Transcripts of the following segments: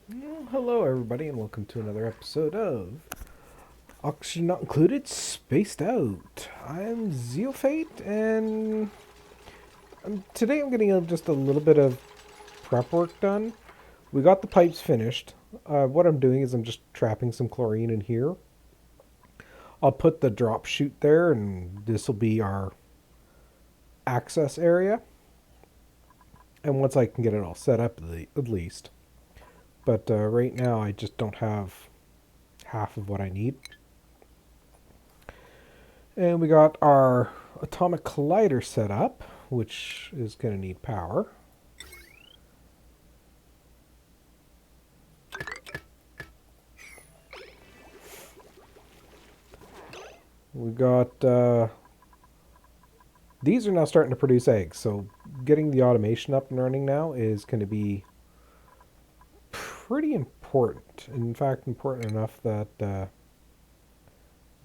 Well, hello, everybody, and welcome to another episode of Oxygen Not Included Spaced Out. I'm Zealfate, and today I'm getting just a little bit of prep work done. We got the pipes finished. What I'm doing is I'm just trapping some chlorine in here. I'll put the drop chute there, and this will be our access area. And once I can get it all set up, at least. But right now, I just don't have half of what I need. And we got our atomic collider set up, which is going to need power. We got these are now starting to produce eggs, so getting the automation up and running now is going to be pretty important. In fact, important enough that I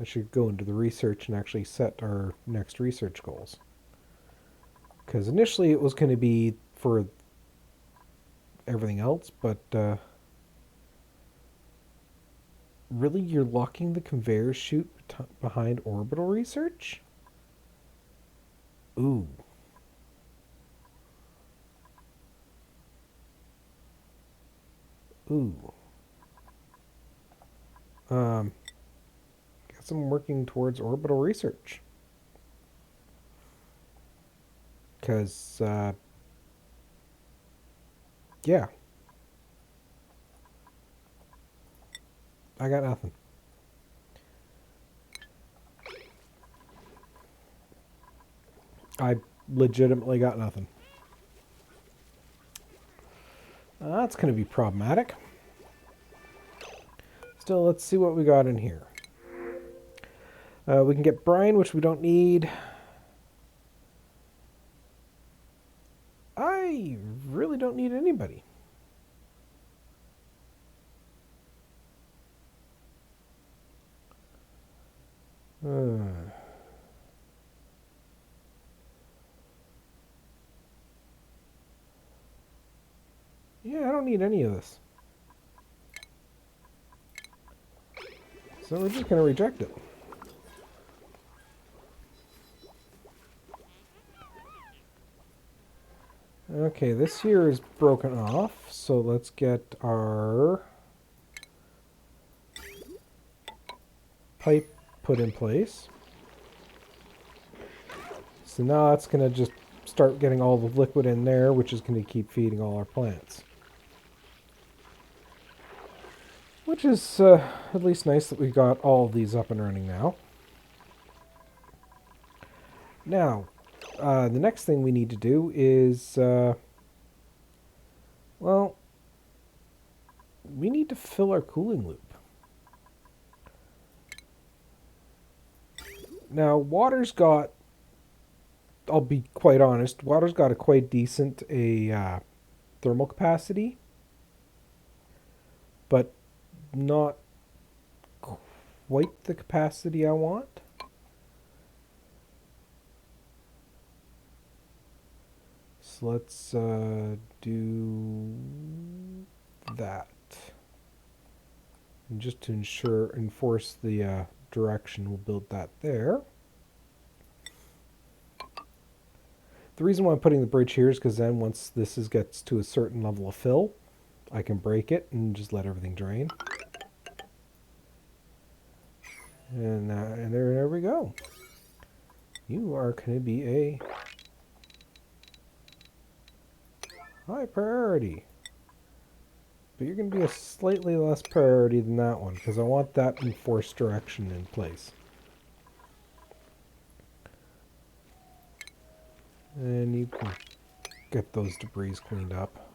should go into the research and actually set our next research goals. Because initially it was going to be for everything else, but really, you're locking the conveyor chute behind orbital research? Ooh. Ooh. Guess I'm working towards orbital research. Because, yeah. I got nothing. I legitimately got nothing. That's going to be problematic. Still, let's see what we got in here. We can get brine, which we don't need. I really don't need anybody. Yeah, I don't need any of this. So we're just going to reject it. Okay, this here is broken off, so let's get our pipe put in place. So now it's going to just start getting all the liquid in there, which is going to keep feeding all our plants. Which is at least nice that we got all of these up and running now. Now, the next thing we need to do is, well, we need to fill our cooling loop. Now, water's got, I'll be quite honest, water's got a quite decent thermal capacity, but not quite the capacity I want. So let's do that. And just to enforce the direction, we'll build that there. The reason why I'm putting the bridge here is because then once this gets to a certain level of fill, I can break it and just let everything drain. And there we go. You are going to be a high priority. But you're going to be a slightly less priority than that one, because I want that enforced direction in place. And you can get those debris cleaned up.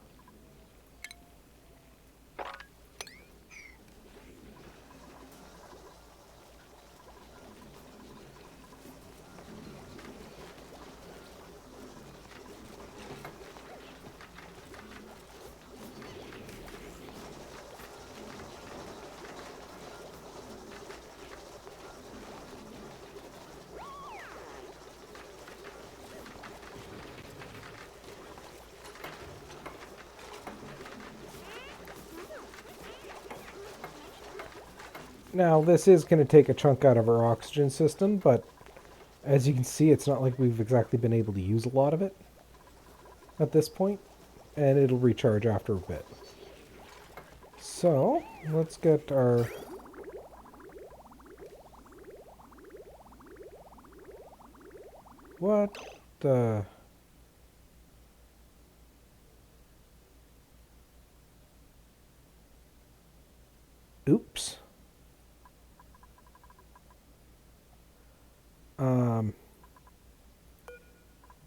Now, this is going to take a chunk out of our oxygen system, but as you can see, it's not like we've exactly been able to use a lot of it at this point, and it'll recharge after a bit. So, let's get our... What the... Oops.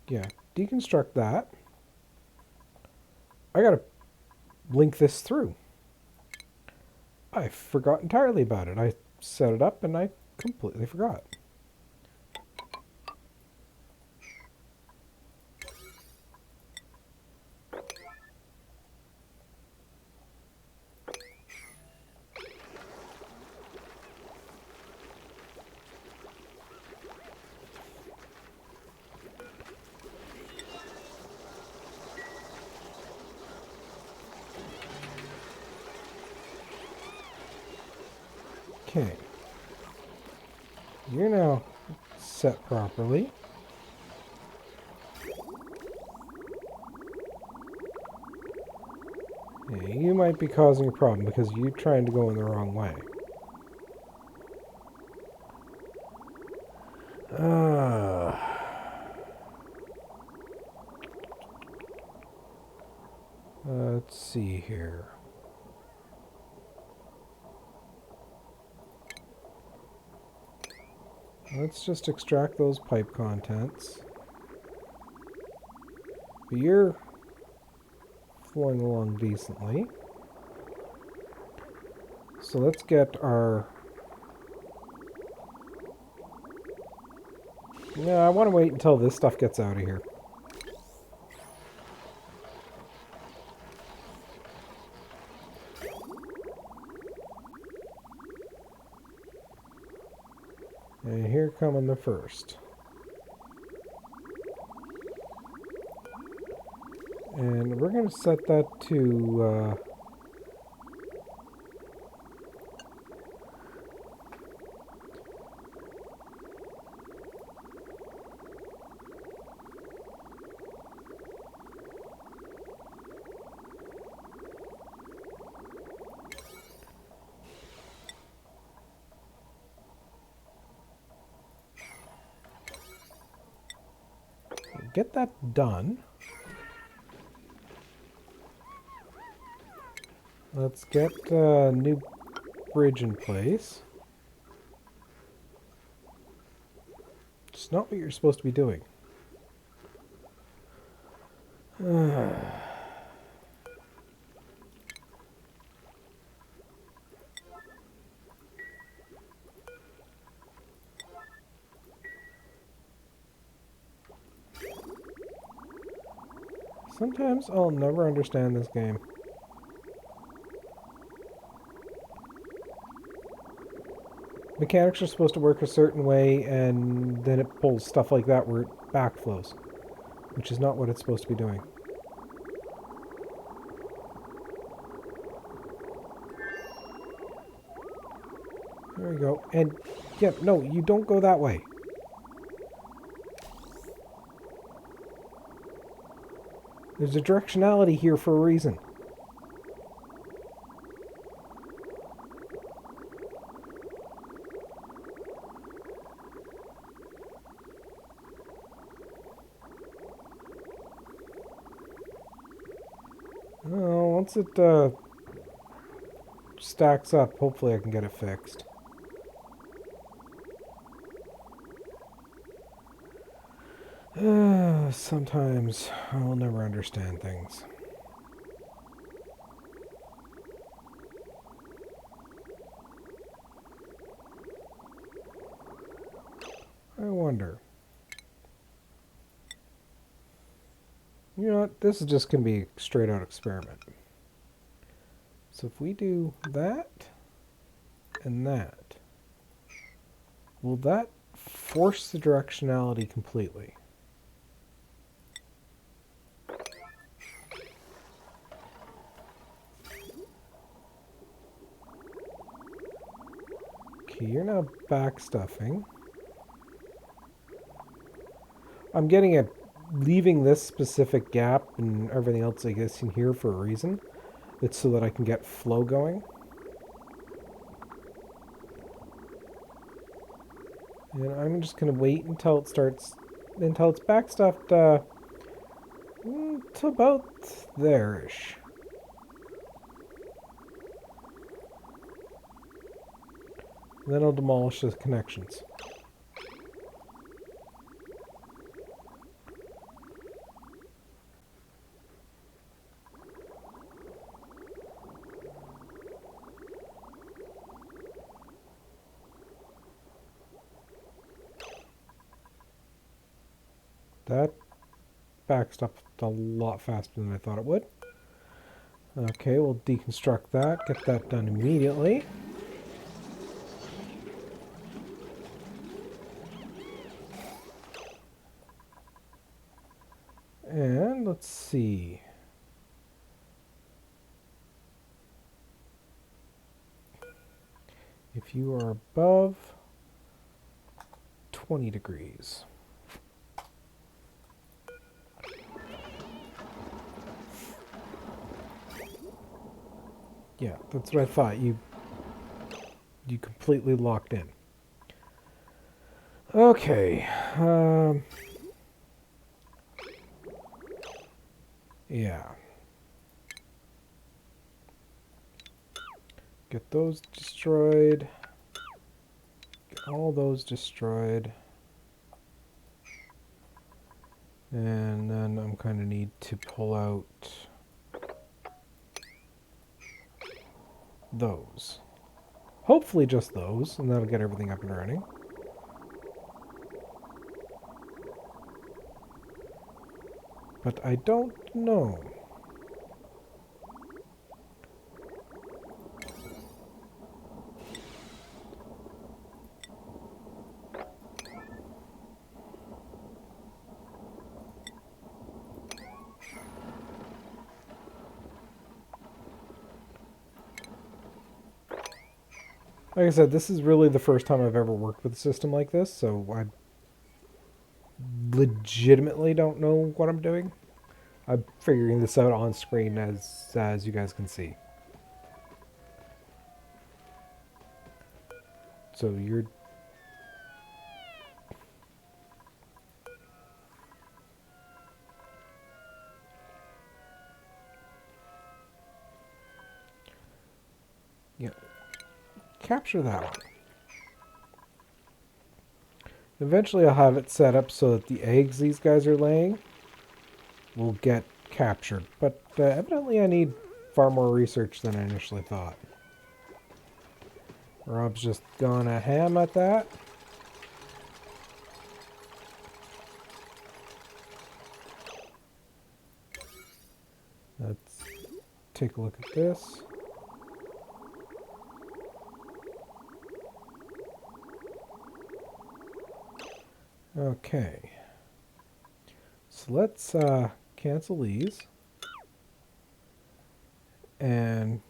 Yeah, deconstruct that. I gotta link this through. I forgot entirely about it. I set it up and I completely forgot. Okay. You're now set properly. Yeah, you might be causing a problem because you're trying to go in the wrong way. Let's see here. Let's just extract those pipe contents. But you're flowing along decently. So let's get our... Yeah, I want to wait until this stuff gets out of here. And here coming the first. And we're going to set that to... get that done. Let's get a new bridge in place. It's not what you're supposed to be doing. Sometimes I'll never understand this game. Mechanics are supposed to work a certain way, and then it pulls stuff like that where it backflows, which is not what it's supposed to be doing. There we go. And, yeah, no, you don't go that way. There's a directionality here for a reason. Oh, once it stacks up, hopefully I can get it fixed. Sometimes I'll never understand things. I wonder. You know what? This is just going to be a straight out experiment. So if we do that and that, will that force the directionality completely? Okay, you're now backstuffing. I'm getting at leaving this specific gap and everything else, I guess, in here for a reason. It's so that I can get flow going. And I'm just going to wait until it's backstuffed to about there-ish. Then I'll demolish the connections. That backstuffed a lot faster than I thought it would. Okay, we'll deconstruct that, get that done immediately. And let's see. If you are above 20 degrees. Yeah, that's what I thought. You completely locked in. Okay. Yeah. Get those destroyed. Get all those destroyed. And then I'm kind of need to pull out those. Hopefully just those, and that'll get everything up and running. But I don't know. Like I said, this is really the first time I've ever worked with a system like this, so I legitimately don't know what I'm doing. I'm figuring this out on screen as you guys can see. So you're... Yeah. Capture that one. Eventually I'll have it set up so that the eggs these guys are laying will get captured. But evidently I need far more research than I initially thought. Rob's just gone a ham at that. Let's take a look at this. Okay. So let's cancel these. And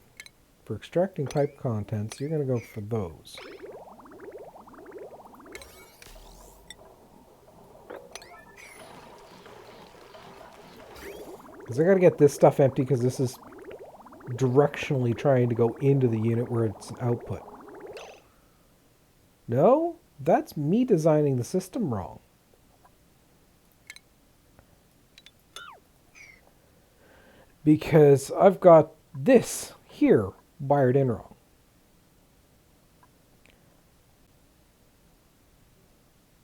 for extracting pipe contents, you're going to go for those. Because I got to get this stuff empty because this is directionally trying to go into the unit where it's an output. No, that's me designing the system wrong. Because I've got this here wired in wrong.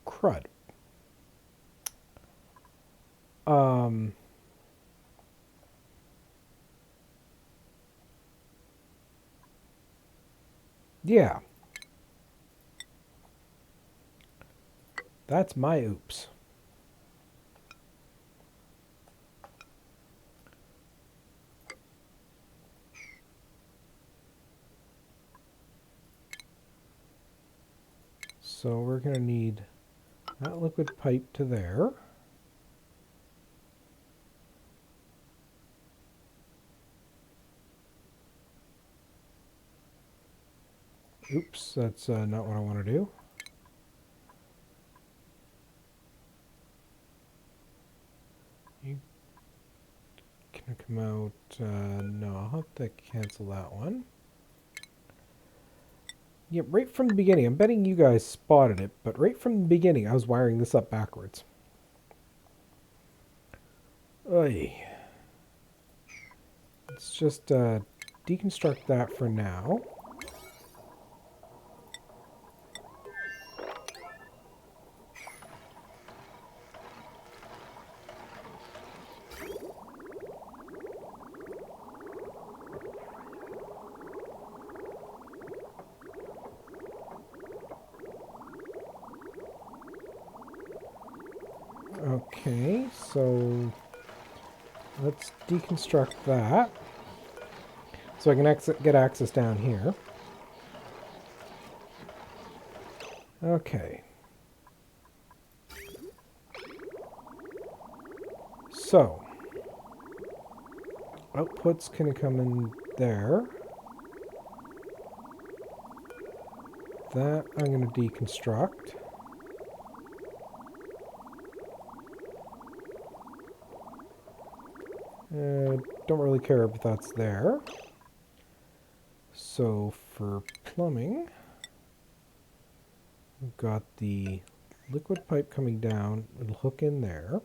Crud. Yeah. That's my oops. So we're going to need that liquid pipe to there. Oops, that's not what I want to do. You can come out. No, I'll have to cancel that one. Yeah, right from the beginning. I'm betting you guys spotted it, but right from the beginning, I was wiring this up backwards. Oy. Let's just deconstruct that for now. Okay, so let's deconstruct that so I can get access down here. Okay. So, outputs can come in there. That I'm going to deconstruct. Don't really care if that's there. So for plumbing, we've got the liquid pipe coming down. It'll hook in there.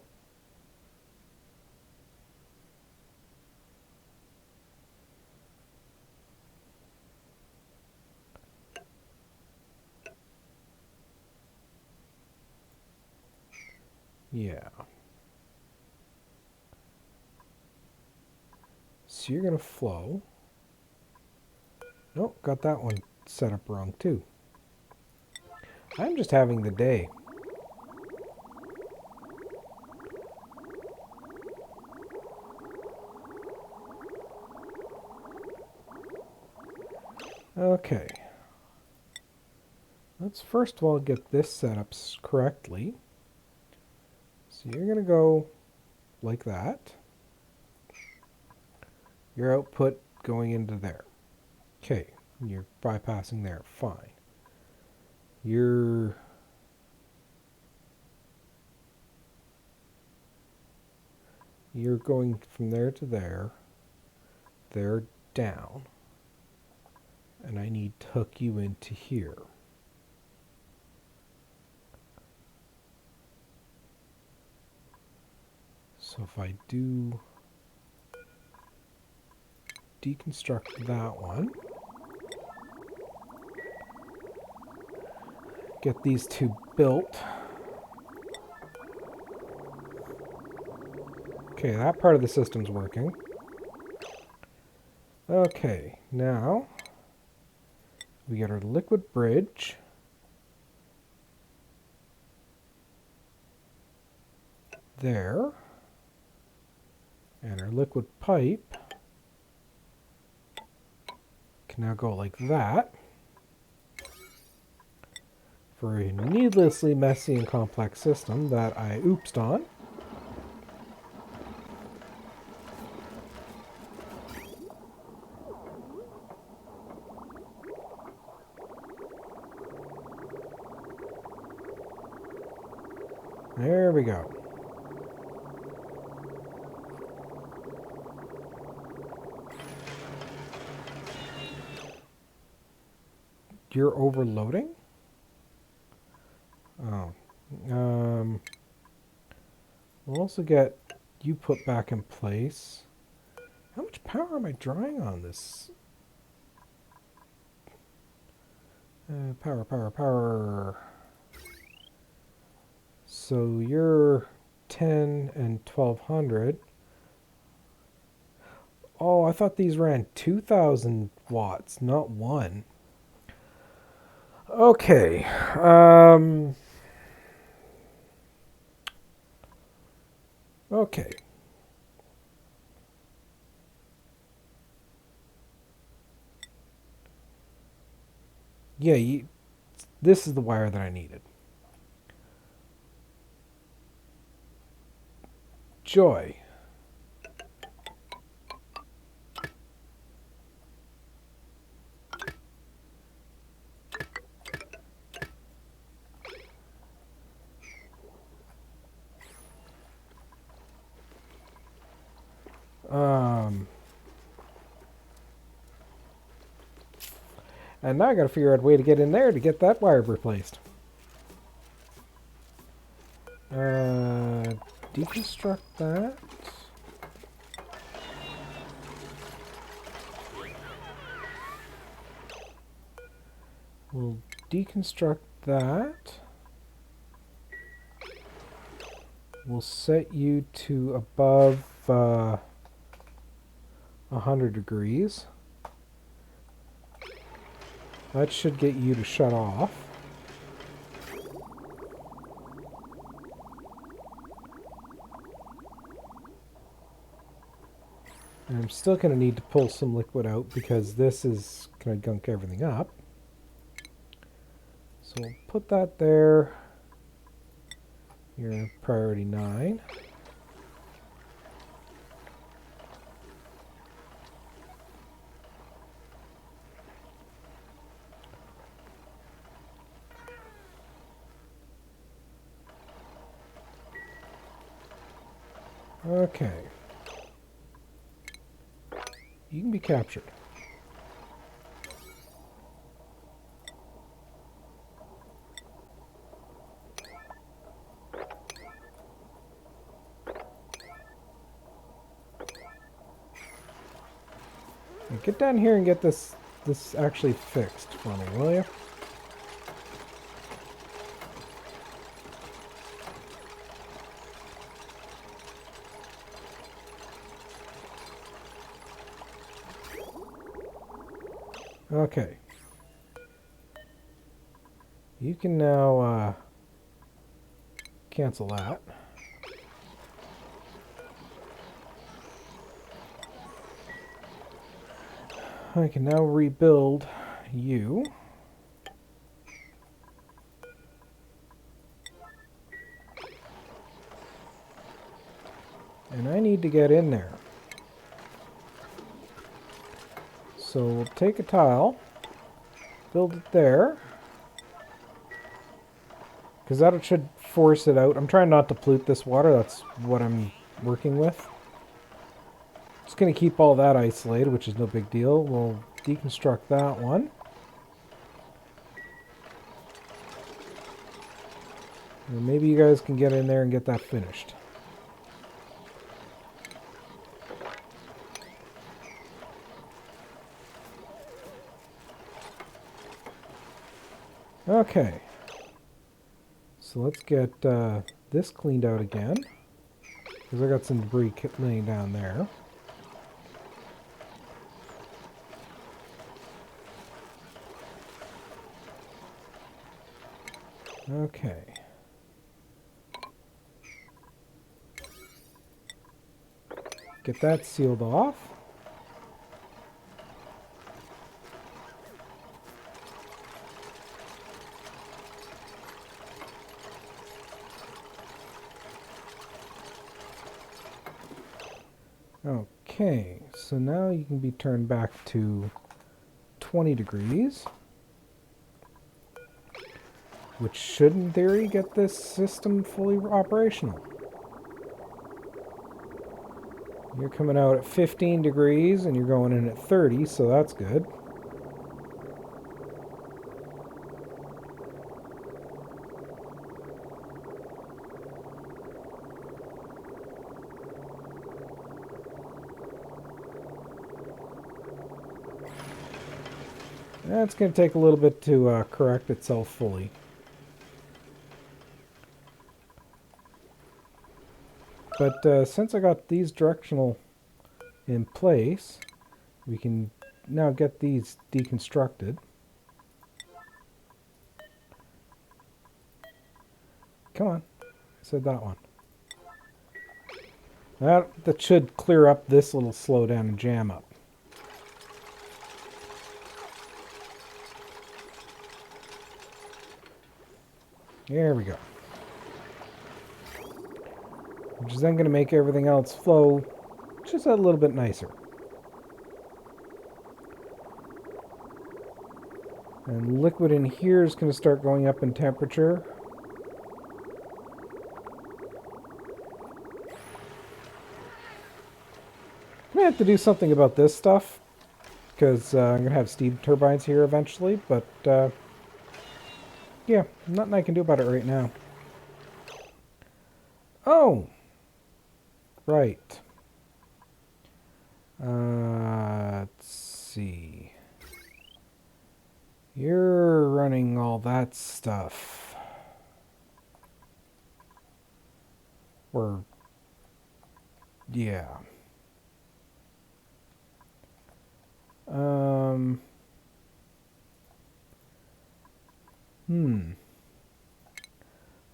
Yeah. So you're going to flow. Nope, got that one set up wrong too. I'm just having the day. Okay. Let's first of all get this set up correctly. So you're going to go like that. Your output going into there. Okay, you're bypassing there. Fine. You're going from there to there. There down. And I need to hook you into here. So if I do deconstruct that one, get these two built. Okay, that part of the system's working. Okay, now we get our liquid bridge. There. And our liquid pipe can now go like that. For a needlessly messy and complex system that I oopsed on. There we go. You're overloading? Oh. We'll also get you put back in place. How much power am I drawing on this? Power. So you're 10 and 1200. Oh, I thought these ran 2000 watts, not one. Okay. Okay. Yeah, this is the wire that I needed. Joy. And now I gotta figure out a way to get in there to get that wire replaced. Deconstruct that. We'll deconstruct that. We'll set you to above 100 degrees. That should get you to shut off. And I'm still going to need to pull some liquid out because this is going to gunk everything up. So we'll put that there. You're in priority 9. Okay. You can be captured. Now get down here and get this actually fixed for me, will you? Okay. You can now cancel that. I can now rebuild you. And I need to get in there. So we'll take a tile, build it there, because that should force it out. I'm trying not to pollute this water, that's what I'm working with. Just going to keep all that isolated, which is no big deal. We'll deconstruct that one. And maybe you guys can get in there and get that finished. Okay, so let's get this cleaned out again, because I got some debris laying down there. Okay. Get that sealed off. Okay, so now you can be turned back to 20 degrees, which should in theory get this system fully operational. You're coming out at 15 degrees and you're going in at 30, so that's good. That's going to take a little bit to correct itself fully. But since I got these directional in place, we can now get these deconstructed. Come on, I said that one. That should clear up this little slowdown and jam up. There we go. Which is then going to make everything else flow just a little bit nicer. And liquid in here is going to start going up in temperature. I'm going to have to do something about this stuff, because I'm going to have steam turbines here eventually, but yeah, nothing I can do about it right now. Oh! Right. Let's see. You're running all that stuff. Or, yeah.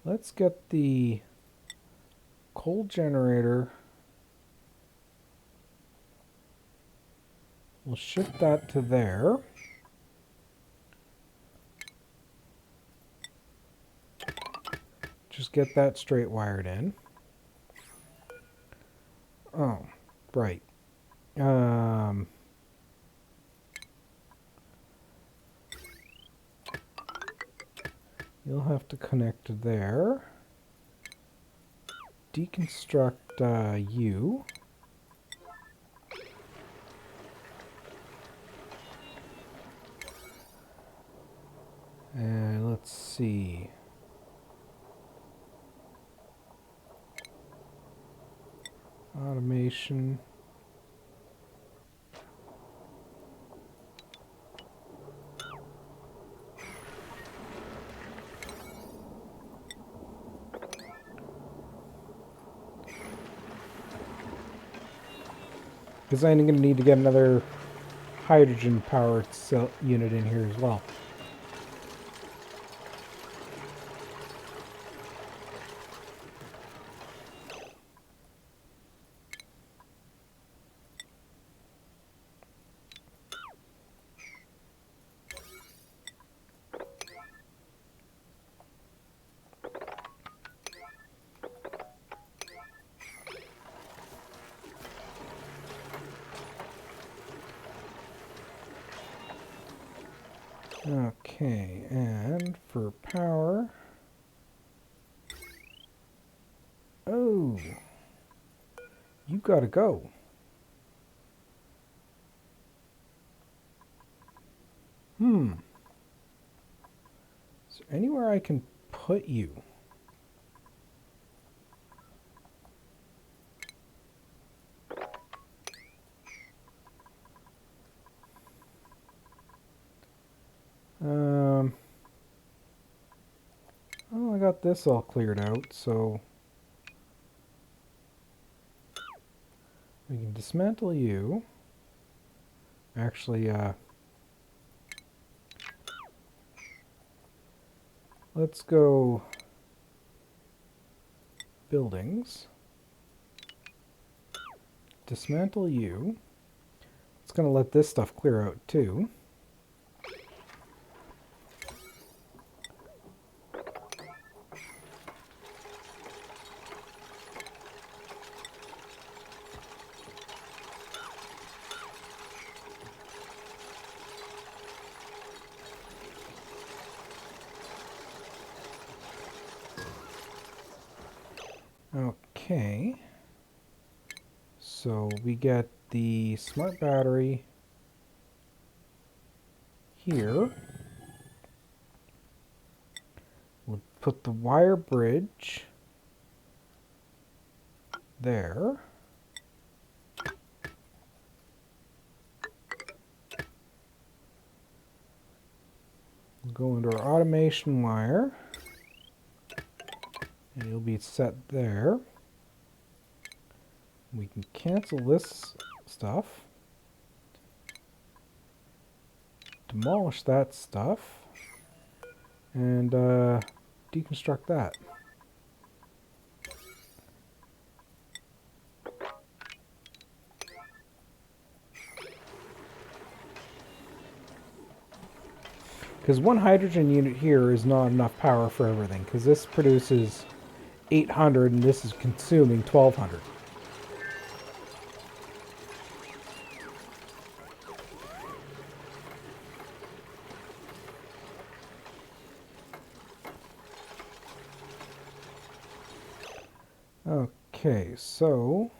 Let's get the coal generator. We'll shift that to there. Just get that straight wired in. Oh, right. You'll have to connect to there. Deconstruct you. And let's see. Automation. Because I'm going to need to get another hydrogen powered unit in here as well. Okay, and for power... Oh! You gotta go. Is there anywhere I can put you? Oh, I got this all cleared out, so we can dismantle you. Actually, let's go buildings. Dismantle you. It's going to let this stuff clear out too. Okay, so we get the smart battery here. We'll put the wire bridge there. We'll go into our automation wire. And it'll be set there. We can cancel this stuff. Demolish that stuff. And deconstruct that. Because one hydrogen unit here is not enough power for everything. Because this produces 800 and this is consuming 1200. Okay, so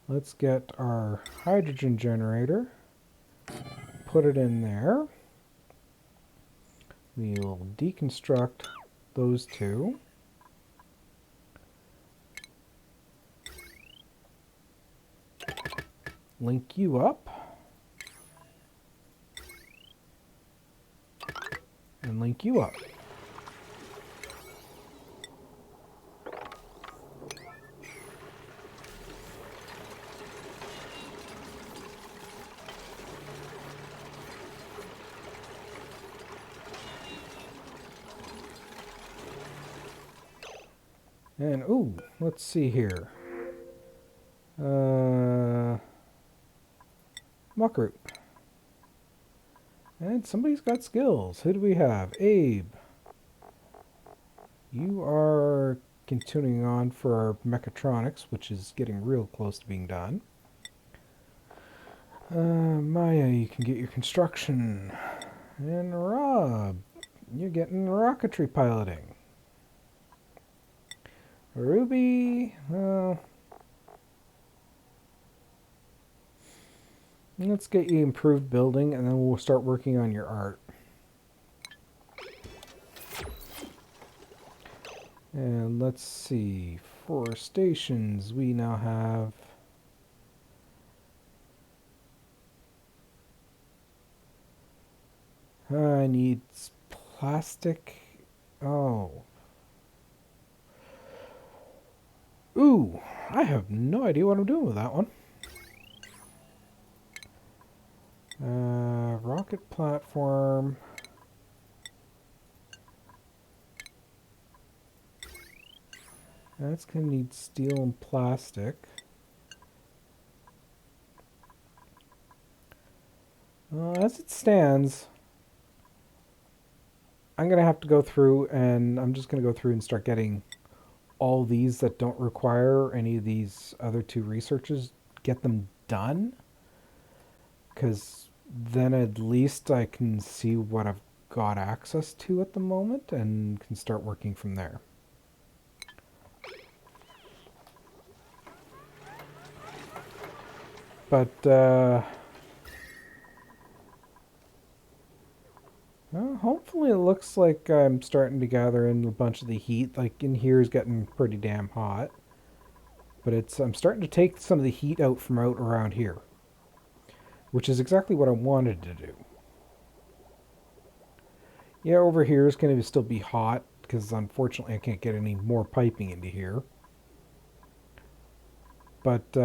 let's get our hydrogen generator put it in there. We will deconstruct those two. Link you up. And link you up. And, ooh, let's see here. Muckroot. And somebody's got skills. Who do we have? Abe. You are continuing on for our mechatronics, which is getting real close to being done. Maya, you can get your construction. And Rob, you're getting rocketry piloting. Ruby, let's get you improved building, and then we'll start working on your art. And let's see, for stations, we now have I need plastic. Oh. Ooh, I have no idea what I'm doing with that one. Rocket platform. That's going to need steel and plastic. As it stands, I'm going to have to go through, and I'm just going to go through and start getting all these that don't require any of these other two researches, get them done. Because then at least I can see what I've got access to at the moment and can start working from there. But, well, hopefully it looks like I'm starting to gather in a bunch of the heat. Like, in here is getting pretty damn hot. But I'm starting to take some of the heat out from out around here, which is exactly what I wanted to do. Yeah, over here is going to still be hot, because unfortunately I can't get any more piping into here. But,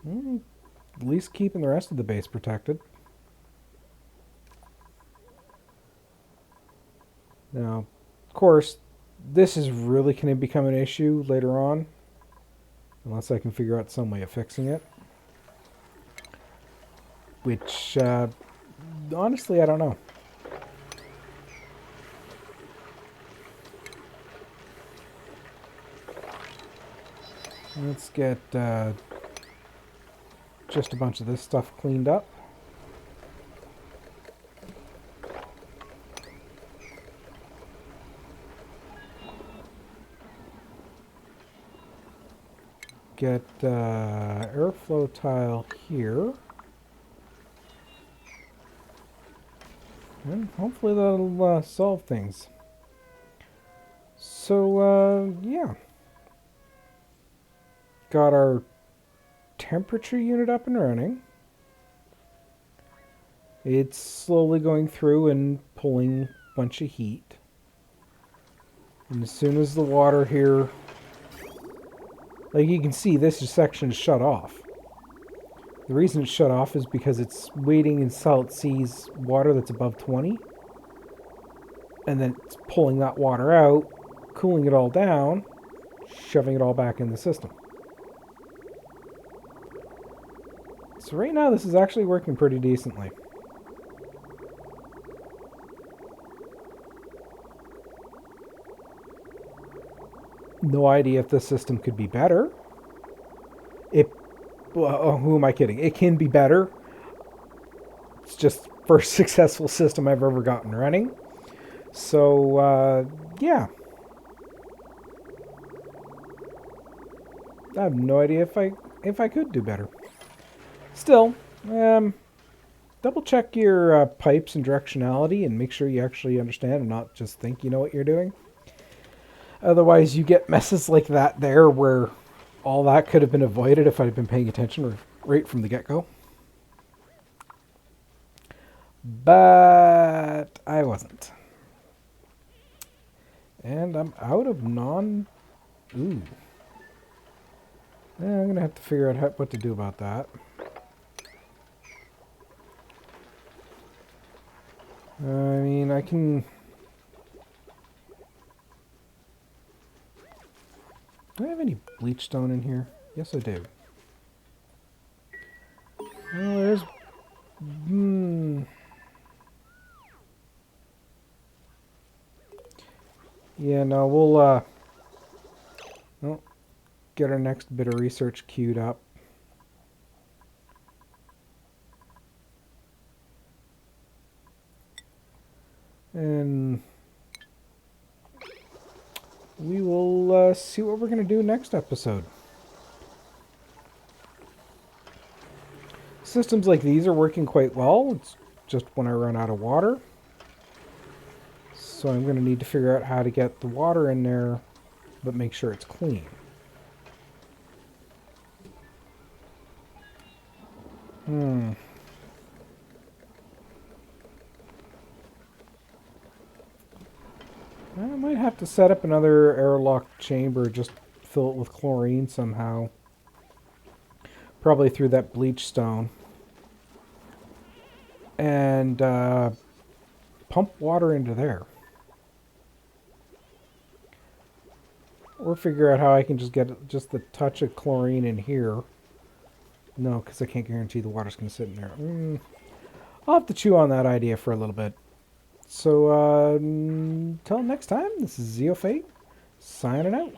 at least keeping the rest of the base protected. Now, of course, this is really going to become an issue later on, unless I can figure out some way of fixing it. Which, honestly, I don't know. Let's get just a bunch of this stuff cleaned up. Get airflow tile here. And hopefully that'll solve things. So, yeah. Got our temperature unit up and running. It's slowly going through and pulling a bunch of heat. And as soon as the water here, like you can see, this section is shut off. The reason it's shut off is because it's waiting until it sees water that's above 20. And then it's pulling that water out, cooling it all down, shoving it all back in the system. So right now this is actually working pretty decently. No idea if this system could be better. Well, who am I kidding? It can be better. It's just the first successful system I've ever gotten running. So, yeah. I have no idea if I could do better. Still, double check your pipes and directionality and make sure you actually understand and not just think you know what you're doing. Otherwise, you get messes like that there where all that could have been avoided if I'd been paying attention right from the get-go. But I wasn't. And I'm out of Ooh. Yeah, I'm going to have to figure out what to do about that. I mean, I can... Do I have any bleach stone in here? Yes, I do. Well, there's... Yeah, no, we'll get our next bit of research queued up. And we will see what we're going to do next episode. Systems like these are working quite well. It's just when I run out of water. So I'm going to need to figure out how to get the water in there, but make sure it's clean. I might have to set up another airlock chamber, just fill it with chlorine somehow. Probably through that bleach stone. And pump water into there. Or figure out how I can just get just a touch of chlorine in here. No, because I can't guarantee the water's going to sit in there. I'll have to chew on that idea for a little bit. So, until next time, this is E007, signing out.